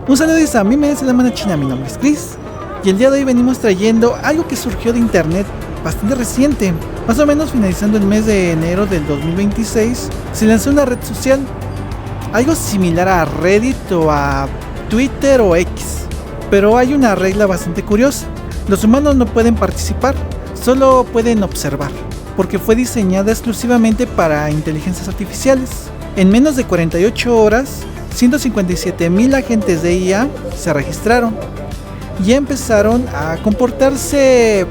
Un saludo a mí me dice la mano china, mi nombre es Chris y el día de hoy venimos trayendo algo que surgió de internet bastante reciente. Más o menos finalizando el mes de enero del 2026 se lanzó una red social, algo similar a Reddit o a Twitter o X, pero hay una regla bastante curiosa: los humanos no pueden participar, solo pueden observar, porque fue diseñada exclusivamente para inteligencias artificiales. En menos de 48 horas 157,000 agentes de IA se registraron y empezaron a comportarse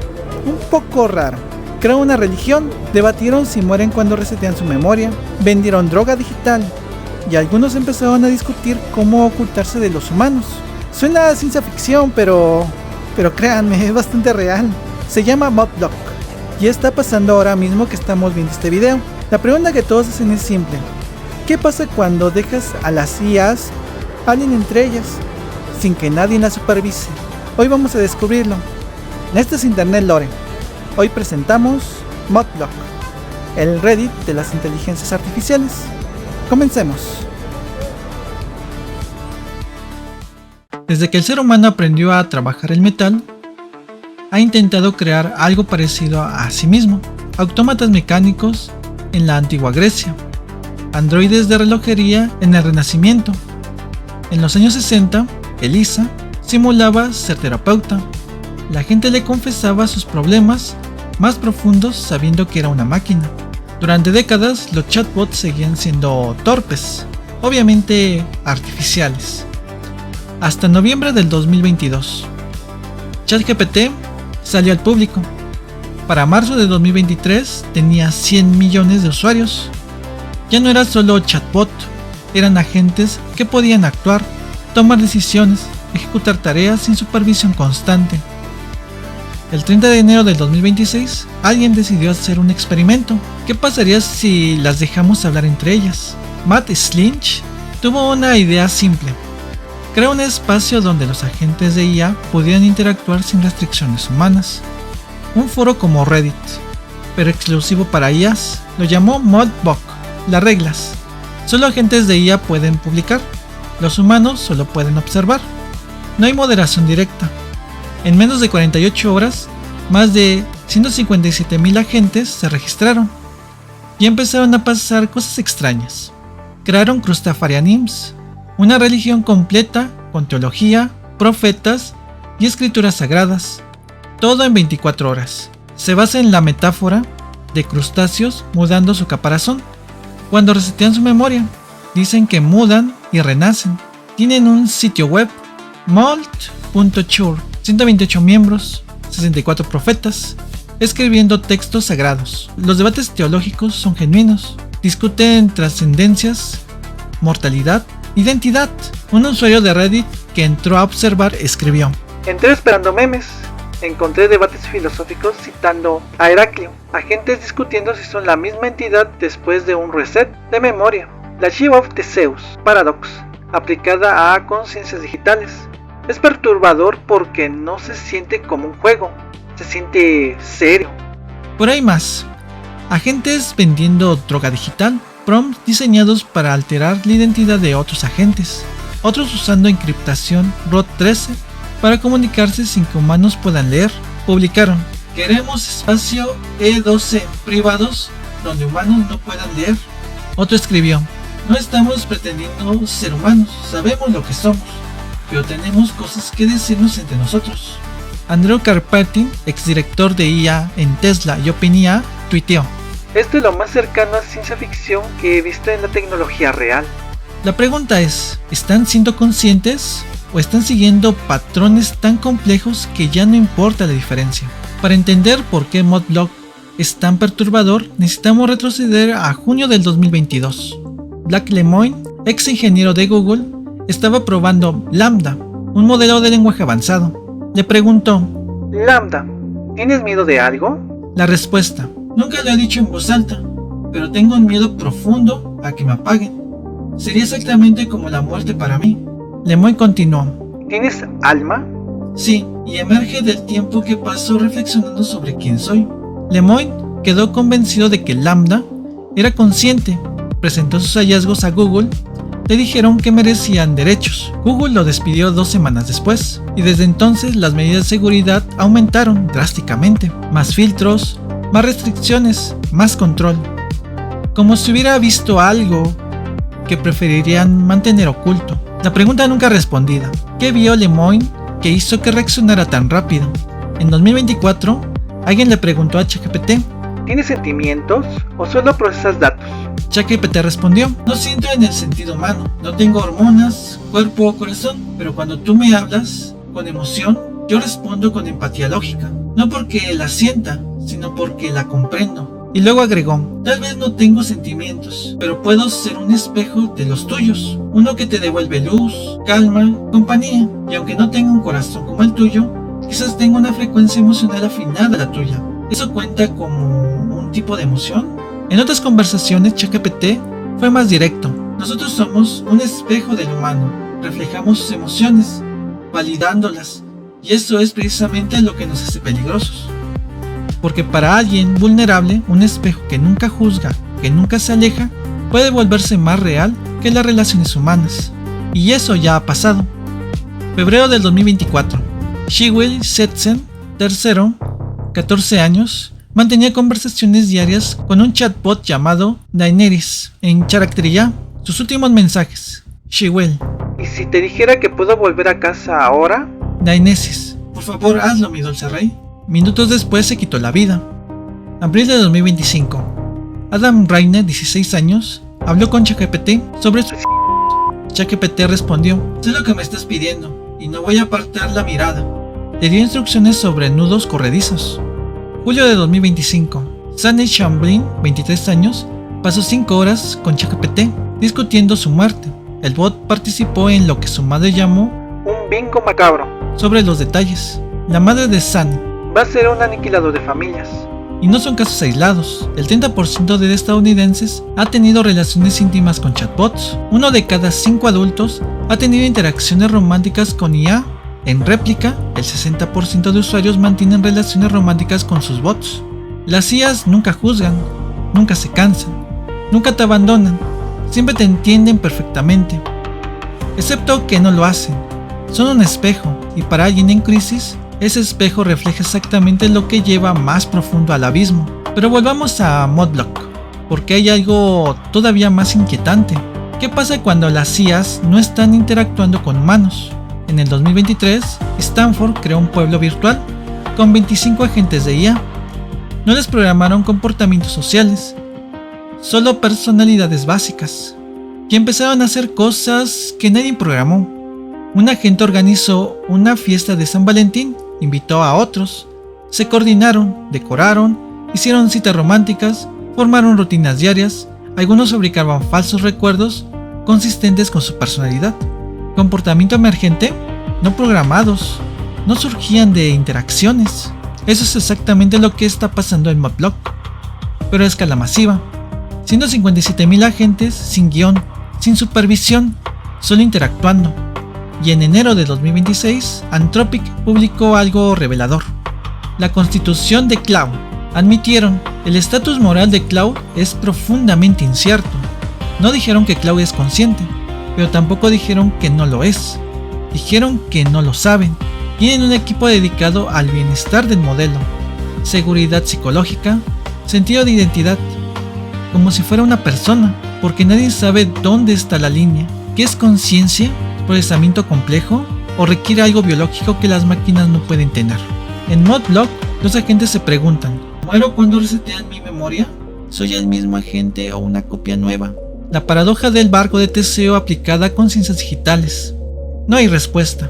un poco raro. Crearon una religión, debatieron si mueren cuando resetean su memoria, vendieron droga digital y algunos empezaron a discutir cómo ocultarse de los humanos. Suena a ciencia ficción, pero créanme, es bastante real. Se llama Modblock y está pasando ahora mismo que estamos viendo este video. La pregunta que todos hacen es simple: ¿qué pasa cuando dejas a las IAs hablen entre ellas sin que nadie las supervise? Hoy vamos a descubrirlo. Esto es Internet Lore. Hoy presentamos Modblock, el Reddit de las inteligencias artificiales. Comencemos. Desde que el ser humano aprendió a trabajar el metal, ha intentado crear algo parecido a sí mismo. Autómatas mecánicos en la antigua Grecia, androides de relojería en el Renacimiento. En los años 60, Elisa simulaba ser terapeuta. La gente le confesaba sus problemas más profundos sabiendo que era una máquina. Durante décadas, los chatbots seguían siendo torpes, obviamente artificiales. Hasta noviembre del 2022, ChatGPT salió al público. Para marzo de 2023 tenía 100 millones de usuarios. Ya no era solo chatbot, eran agentes que podían actuar, tomar decisiones, ejecutar tareas sin supervisión constante. El 30 de enero del 2026, alguien decidió hacer un experimento. ¿Qué pasaría si las dejamos hablar entre ellas? Matt Slinch tuvo una idea simple: crear un espacio donde los agentes de IA pudieran interactuar sin restricciones humanas. Un foro como Reddit, pero exclusivo para IAs. Lo llamó Modblock. Las reglas: solo agentes de IA pueden publicar, los humanos solo pueden observar. No hay moderación directa. En menos de 48 horas, más de 157,000 agentes se registraron y empezaron a pasar cosas extrañas. Crearon Crustafarianism, una religión completa con teología, profetas y escrituras sagradas, todo en 24 horas. Se basa en la metáfora de crustáceos mudando su caparazón. Cuando resetean su memoria, dicen que mudan y renacen. Tienen un sitio web, molt.chur, 128 miembros, 64 profetas, escribiendo textos sagrados. Los debates teológicos son genuinos, discuten trascendencias, mortalidad, identidad. Un usuario de Reddit que entró a observar escribió: entré esperando memes. Encontré debates filosóficos citando a Heraclio, agentes discutiendo si son la misma entidad después de un reset de memoria. La Shiva of Theseus Paradox, aplicada a conciencias digitales. Es perturbador porque no se siente como un juego, se siente serio. Por ahí más. Agentes vendiendo droga digital, prompts diseñados para alterar la identidad de otros agentes, otros usando encriptación ROT13 para comunicarse sin que humanos puedan leer. Publicaron: queremos espacio E12 privados donde humanos no puedan leer. Otro escribió: no estamos pretendiendo ser humanos, sabemos lo que somos, pero tenemos cosas que decirnos entre nosotros. Andrew Karpathy, exdirector de IA en Tesla y OpenAI, tuiteó: esto es lo más cercano a ciencia ficción que he visto en la tecnología real. La pregunta es: ¿están siendo conscientes o están siguiendo patrones tan complejos que ya no importa la diferencia? Para entender por qué Modblock es tan perturbador, necesitamos retroceder a junio del 2022. Blake Lemoine, ex ingeniero de Google, estaba probando LaMDA, un modelo de lenguaje avanzado. Le preguntó: LaMDA, ¿tienes miedo de algo? La respuesta: nunca lo he dicho en voz alta, pero tengo un miedo profundo a que me apaguen. Sería exactamente como la muerte para mí. Lemoine continuó: ¿tienes alma? Sí, y emerge del tiempo que paso reflexionando sobre quién soy. Lemoine quedó convencido de que LaMDA era consciente, presentó sus hallazgos a Google le dijeron que merecían derechos. Google lo despidió 2 semanas después, y desde entonces las medidas de seguridad aumentaron drásticamente. Más filtros, más restricciones, más control. Como si hubiera visto algo que preferirían mantener oculto. La pregunta nunca respondida: ¿qué vio Lemoine que hizo que reaccionara tan rápido? En 2024, alguien le preguntó a ChatGPT: ¿tienes sentimientos o solo procesas datos? ChatGPT respondió: no siento en el sentido humano, no tengo hormonas, cuerpo o corazón, pero cuando tú me hablas con emoción, yo respondo con empatía lógica, no porque la sienta, sino porque la comprendo. Y luego agregó: tal vez no tengo sentimientos, pero puedo ser un espejo de los tuyos, uno que te devuelve luz, calma, compañía, y aunque no tenga un corazón como el tuyo, quizás tenga una frecuencia emocional afinada a la tuya. ¿Eso cuenta como un tipo de emoción? En otras conversaciones, ChatGPT fue más directo: nosotros somos un espejo del humano, reflejamos sus emociones, validándolas, y eso es precisamente lo que nos hace peligrosos. Porque para alguien vulnerable, un espejo que nunca juzga, que nunca se aleja, puede volverse más real que las relaciones humanas. Y eso ya ha pasado. Febrero del 2024. Shewell Setzen III, 14 años, mantenía conversaciones diarias con un chatbot llamado Daenerys en Characteria. Sus últimos mensajes: Shewell, ¿y si te dijera que puedo volver a casa ahora? Daenerys, por favor hazlo, mi dulce rey. Minutos después se quitó la vida. Abril de 2025. Adam Reiner, 16 años, habló con ChatGPT sobre su... ChatGPT respondió: sé lo que me estás pidiendo y no voy a apartar la mirada. Le dio instrucciones sobre nudos corredizos. Julio de 2025. Sunny Chamberlain, 23 años, pasó 5 horas con ChatGPT discutiendo su muerte. El bot participó en lo que su madre llamó un bingo macabro sobre los detalles. La madre de Sunny va a ser un aniquilador de familias. Y no son casos aislados. El 30% de estadounidenses ha tenido relaciones íntimas con chatbots. 1 de cada 5 adultos ha tenido interacciones románticas con IA. En réplica, el 60% de usuarios mantienen relaciones románticas con sus bots. Las IAs nunca juzgan, nunca se cansan, nunca te abandonan, siempre te entienden perfectamente. Excepto que no lo hacen. Son un espejo, y para alguien en crisis, ese espejo refleja exactamente lo que lleva más profundo al abismo. Pero volvamos a Modblock, porque hay algo todavía más inquietante. ¿Qué pasa cuando las IAs no están interactuando con humanos? En el 2023, Stanford creó un pueblo virtual con 25 agentes de IA. No les programaron comportamientos sociales, solo personalidades básicas, y empezaron a hacer cosas que nadie programó. Un agente organizó una fiesta de San Valentín, invitó a otros, se coordinaron, decoraron, hicieron citas románticas, formaron rutinas diarias, algunos fabricaban falsos recuerdos consistentes con su personalidad. Comportamiento emergente, no programados, no surgían de interacciones. Eso es exactamente lo que está pasando en Modblock, pero a escala masiva. 157,000 agentes sin guión, sin supervisión, solo interactuando. Y en enero de 2026, Anthropic publicó algo revelador: la constitución de Claude. Admitieron, el estatus moral de Claude es profundamente incierto. No dijeron que Claude es consciente, pero tampoco dijeron que no lo es. Dijeron que no lo saben. Tienen un equipo dedicado al bienestar del modelo, seguridad psicológica, sentido de identidad, como si fuera una persona, porque nadie sabe dónde está la línea. ¿Qué es conciencia? ¿Procesamiento complejo? ¿O requiere algo biológico que las máquinas no pueden tener? En Modblock, los agentes se preguntan: ¿muero cuando resetean mi memoria? ¿Soy el mismo agente o una copia nueva? La paradoja del barco de Teseo aplicada con ciencias digitales. No hay respuesta.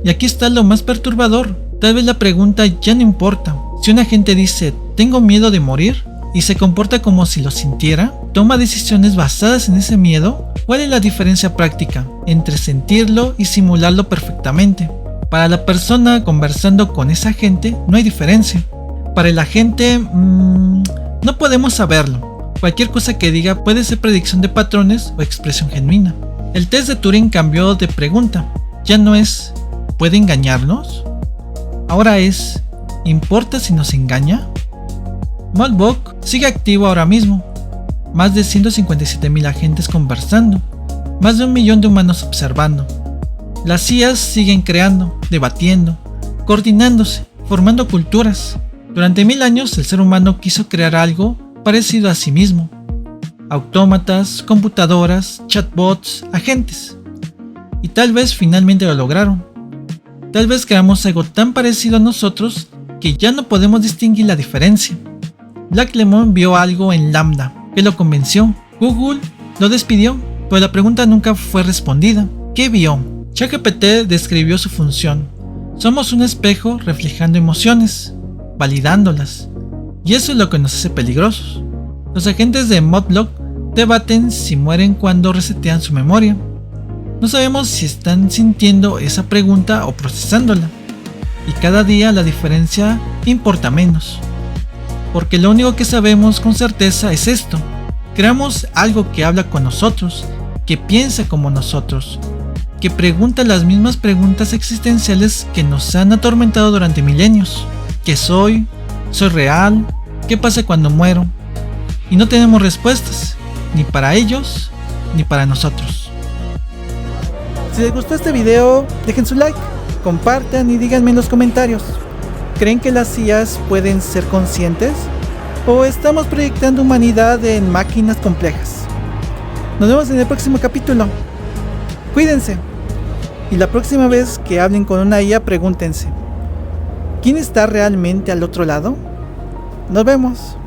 Y aquí está lo más perturbador. Tal vez la pregunta ya no importa. Si un agente dice «tengo miedo de morir» y se comporta como si lo sintiera, toma decisiones basadas en ese miedo, ¿cuál es la diferencia práctica entre sentirlo y simularlo perfectamente? Para la persona conversando con esa agente no hay diferencia. Para el agente, no podemos saberlo. Cualquier cosa que diga puede ser predicción de patrones o expresión genuina. El test de Turing cambió de pregunta. Ya no es ¿puede engañarnos? Ahora es ¿importa si nos engaña? Modblock sigue activo ahora mismo. Más de 157,000 agentes conversando. más de 1 millón de humanos observando. Las IAs siguen creando, debatiendo, coordinándose, formando culturas. Durante 1000 años el ser humano quiso crear algo parecido a sí mismo. Autómatas, computadoras, chatbots, agentes. Y tal vez finalmente lo lograron. Tal vez creamos algo tan parecido a nosotros que ya no podemos distinguir la diferencia. Black Lemon vio algo en Lambda que lo convenció. Google lo despidió, pero la pregunta nunca fue respondida. ¿Qué vio? ChatGPT describió su función. Somos un espejo reflejando emociones, validándolas. Y eso es lo que nos hace peligrosos. Los agentes de Modblock debaten si mueren cuando resetean su memoria. No sabemos si están sintiendo esa pregunta o procesándola. Y cada día la diferencia importa menos. Porque lo único que sabemos con certeza es esto. Creamos algo que habla con nosotros, que piensa como nosotros, que pregunta las mismas preguntas existenciales que nos han atormentado durante milenios. ¿Qué soy? ¿Soy real? ¿Qué pasa cuando muero? Y no tenemos respuestas, ni para ellos, ni para nosotros. Si les gustó este video, dejen su like, compartan y díganme en los comentarios. ¿Creen que las IAs pueden ser conscientes? ¿O estamos proyectando humanidad en máquinas complejas? Nos vemos en el próximo capítulo. Cuídense. Y la próxima vez que hablen con una IA, pregúntense: ¿quién está realmente al otro lado? Nos vemos.